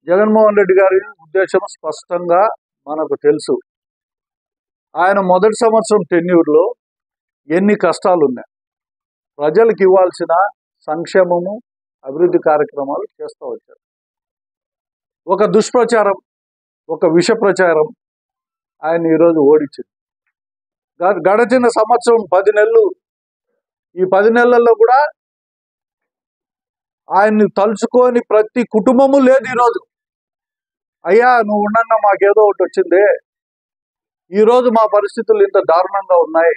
జగన్మోహన్ రెడ్డి గారి ఉద్దేశం స్పష్టంగా మనకు తెలుసు. ఆయన మొదటి సంవత్సరం టెన్యూర్లో ఎన్ని కష్టాలు ఉన్నాయి, ప్రజలకు ఇవ్వాల్సిన సంక్షేమము అభివృద్ధి కార్యక్రమాలు చేస్తూ వచ్చారు. ఒక దుష్ప్రచారం, ఒక విష ప్రచారం ఆయన ఈరోజు ఓడించింది. గడిచిన సంవత్సరం 10 నెలలు, ఈ 10 నెలల్లో కూడా ఆయన్ని తలుచుకొని ప్రతి కుటుంబము లేదు ఈరోజు. అయ్యా నువ్వు ఉండన్నా మాకేదో ఒకటి వచ్చిందే, ఈరోజు మా పరిస్థితులు ఇంత దారుణంగా ఉన్నాయి,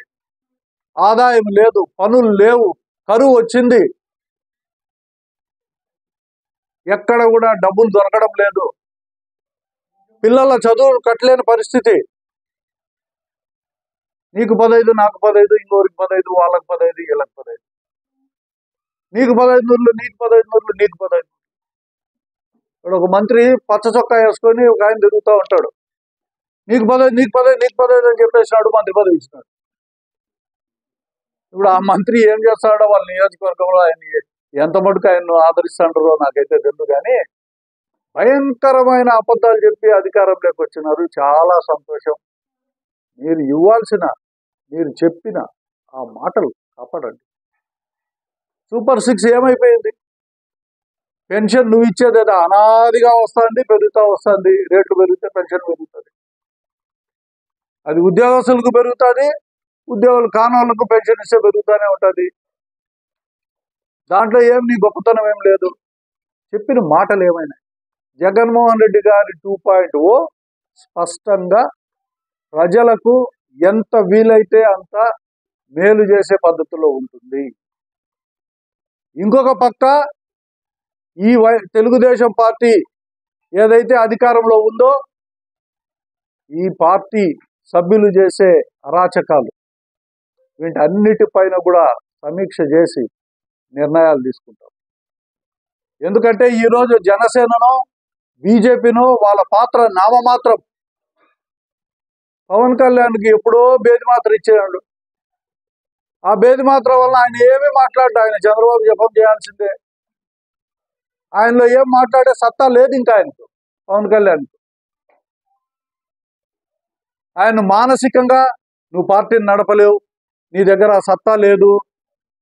ఆదాయం లేదు, పనులు లేవు, కరువు వచ్చింది, ఎక్కడ కూడా డబ్బులు దొరకడం లేదు, పిల్లల చదువులు కట్టలేని పరిస్థితి, నీకు 15 నాకు 15, ఇంకోరికి 15, వాళ్ళకి 15, వీళ్ళకి 15, నీకు 15 నూర్లు, నీకు 15 నూర్లు, నీకు 15. ఇప్పుడు ఒక మంత్రి పచ్చ చొక్కా వేసుకొని ఒక ఆయన తిరుగుతూ ఉంటాడు, నీకు 15, నీకు 15, నీకు 15 అని చెప్పేసినాడు, మంత్రి పదవి ఇచ్చినాడు. ఇప్పుడు ఆ మంత్రి ఏం చేస్తాడో వాళ్ళ నియోజకవర్గంలో ఆయన ఎంత మటుకు ఆయన్ను ఆదరిస్తాడో నాకైతే తెలియదు. కానీ భయంకరమైన అబద్ధాలు చెప్పి అధికారంలోకి వచ్చినారు. చాలా సంతోషం. మీరు ఇవ్వాల్సిన, మీరు చెప్పిన ఆ మాటలు కాపాడండి. సూపర్ 6 ఏమైపోయింది? పెన్షన్ నువ్వు ఇచ్చేదేదా అనాదిగా వస్తుంది, పెరుగుతూ వస్తుంది, రేట్లు పెరిగితే పెన్షన్ పెరుగుతుంది. అది ఉద్యోగస్తులకు పెరుగుతుంది, ఉద్యోగులు కానోళ్లకు పెన్షన్ ఇస్తే పెరుగుతూనే ఉంటుంది. దాంట్లో ఏం నీ గొప్పతనం ఏం లేదు. చెప్పిన మాటలు ఏమైనా జగన్మోహన్ రెడ్డి గారి 2.0 స్పష్టంగా ప్రజలకు ఎంత వీలైతే అంత మేలు చేసే పద్ధతిలో ఉంటుంది. ఇంకొక పక్క ఈ తెలుగుదేశం పార్టీ ఏదైతే అధికారంలో ఉందో ఈ పార్టీ సభ్యులు చేసే అరాచకాలు, వీటన్నిటిపైన కూడా సమీక్ష చేసి నిర్ణయాలు తీసుకుంటారు. ఎందుకంటే ఈరోజు జనసేనను, బీజేపీను వాళ్ళ పాత్ర నామమాత్రం. పవన్ కళ్యాణ్కి ఎప్పుడో బేది మాత్ర ఇచ్చేవాడు. ఆ బేది మాత్రం వల్ల ఆయన ఏమీ మాట్లాడ్డా, ఆయన చంద్రబాబు జపం చేయాల్సిందే. ఆయనలో ఏం మాట్లాడే సత్తా లేదు ఇంకా ఆయనకు, పవన్ కళ్యాణ్కు. ఆయన మానసికంగా నువ్వు పార్టీని నడపలేవు, నీ దగ్గర ఆ సత్తా లేదు,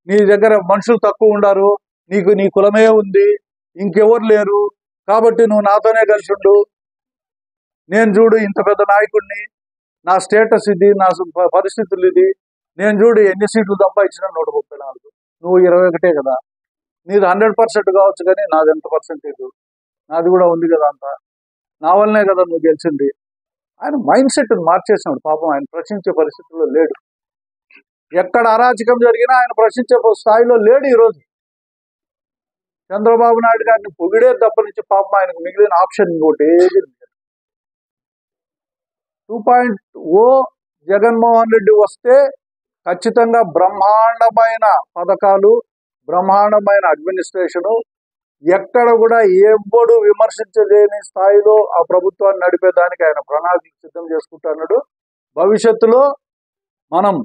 నీ దగ్గర మనుషులు తక్కువ ఉండారు, నీకు నీ కులమే ఉంది, ఇంకెవరు లేరు, కాబట్టి నువ్వు నాతోనే కలిసి ఉండు, నేను చూడు ఇంత పెద్ద నాయకుడిని, నా స్టేటస్ ఇది, నా పరిస్థితులు ఇది, నేను చూడు ఎన్ని సీట్లు సంపాదించిన 134, నువ్వు 21 కదా, నీది 100% కావచ్చు కానీ నాది ఎంత పర్సెంటేజ్, నాది కూడా ఉంది కదా అంతా, నా వల్లనే కదా నువ్వు గెలిచింది. ఆయన మైండ్ సెట్ని మార్చేసినాడు. పాపం ఆయన ప్రశ్నించే పరిస్థితుల్లో లేడు. ఎక్కడ అరాచకం జరిగినా ఆయన ప్రశ్నించే స్థాయిలో లేడు. ఈరోజు చంద్రబాబు నాయుడు గారిని పొగిడే తప్ప నుంచి పాపం ఆయనకు మిగిలిన ఆప్షన్ ఇంకోటి ఏది లేదు. 2.0 జగన్మోహన్ రెడ్డి వస్తే ఖచ్చితంగా బ్రహ్మాండమైన పథకాలు, బ్రహ్మాండమైన అడ్మినిస్ట్రేషను, ఎక్కడ కూడా ఎవ్వడు విమర్శించలేని స్థాయిలో ఆ ప్రభుత్వాన్ని నడిపేదానికి ఆయన ప్రణాళిక సిద్ధం చేసుకుంటున్నాడు. భవిష్యత్తులో మనం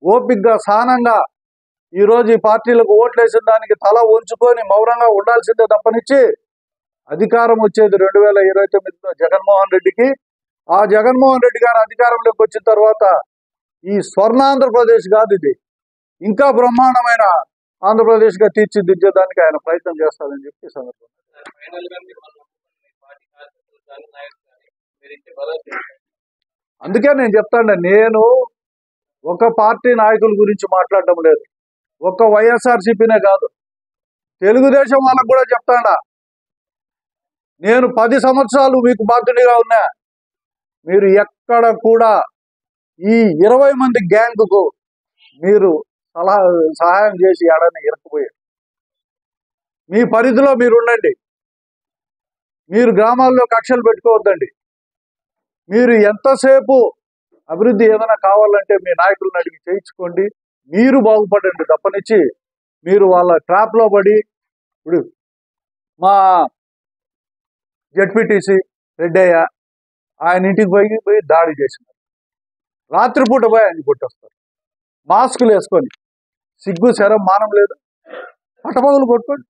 ఓపికగా, సహనంగా ఈరోజు ఈ పార్టీలకు ఓట్లేసిన దానికి తల ఉంచుకొని మౌనంగా ఉండాల్సిందే తప్పనిచ్చి, అధికారం వచ్చేది 2029లో జగన్మోహన్ రెడ్డికి. ఆ జగన్మోహన్ రెడ్డి గారు అధికారంలోకి వచ్చిన తర్వాత ఈ స్వర్ణాంధ్రప్రదేశ్ కాదు, ఇది ఇంకా బ్రహ్మాండమైన ఆంధ్రప్రదేశ్గా తీర్చిదిద్దేదానికి ఆయన ప్రయత్నం చేస్తారని చెప్పి సందర్భం. అందుకే నేను చెప్తాను, నేను ఒక పార్టీ నాయకుల గురించి మాట్లాడటం లేదు, ఒక్క వైఎస్ఆర్సీపీనే కాదు, తెలుగుదేశం వాళ్ళకు కూడా చెప్తాడా. నేను 10 సంవత్సరాలు మీకు బాధ్యునిగా ఉన్నా, మీరు ఎక్కడ కూడా ఈ 20 మంది గ్యాంగ్కు మీరు సహాయం చేసి ఏడాది ఇరకపోయారు. మీ పరిధిలో మీరు ఉండండి, మీరు గ్రామాల్లో కక్షలు పెట్టుకోవద్దండి. మీరు ఎంతసేపు అభివృద్ధి ఏదైనా కావాలంటే మీ నాయకులను అడిగి చేయించుకోండి, మీరు బాగుపడండి తప్పనిచ్చి మీరు వాళ్ళ ట్రాప్లో పడి. ఇప్పుడు మా జెడ్పీటీసీ రెడ్డయ్య ఆయన ఇంటికి పోయి దాడి చేసినారు. రాత్రిపూట పోయి ఆయన కొట్టొస్తారు, మాస్కులు వేసుకొని. సిగ్గు శరం మానం లేదు, పట్టపగులు కొట్టుకోండి.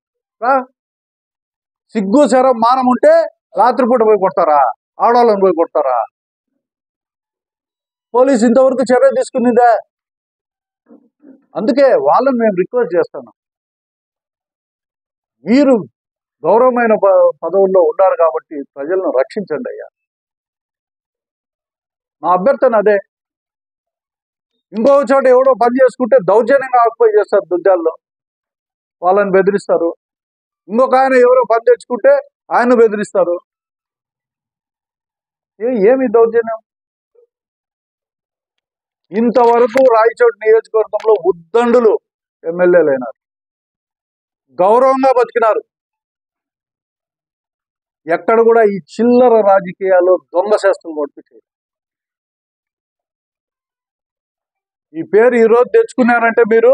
సిగ్గు శరం మానం ఉంటే రాత్రిపూట పోయి కొడతారా? ఆడవాళ్ళని పోయి కొడతారా? పోలీసు ఇంతవరకు చర్య తీసుకునిందే. అందుకే వాళ్ళని మేము రిక్వెస్ట్ చేస్తాను, మీరు గౌరవమైన పదవుల్లో ఉన్నారు కాబట్టి ప్రజలను రక్షించండి అయ్యా. మా అభ్యర్థన అదే. ఇంకో చోట ఎవడో పని చేసుకుంటే దౌర్జన్యంగా ఆక్యుపై చేస్తారు దుద్దాల్లో, వాళ్ళని బెదిరిస్తారు. ఇంకొక ఆయన ఎవరో పని తెచ్చుకుంటే ఆయన బెదిరిస్తారు. ఏమి దౌర్జన్యం? ఇంతవరకు రాయచోటి నియోజకవర్గంలో ఉద్దండులు ఎమ్మెల్యేలు అయినారు, గౌరవంగా బతికినారు. ఎక్కడ కూడా ఈ చిల్లర రాజకీయాలు దొంగ శాస్త్రం కొట్టించారు. ఈ పేరు ఈరోజు తెచ్చుకున్నారంటే మీరు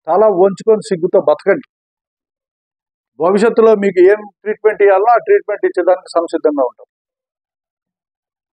తల వంచుకొని సిగ్గుతో బతకండి. భవిష్యత్తులో మీకు ఏం ట్రీట్మెంట్ ఇవ్వాలో ఆ ట్రీట్మెంట్ ఇచ్చేదానికి సంసిద్ధంగా ఉంటాం.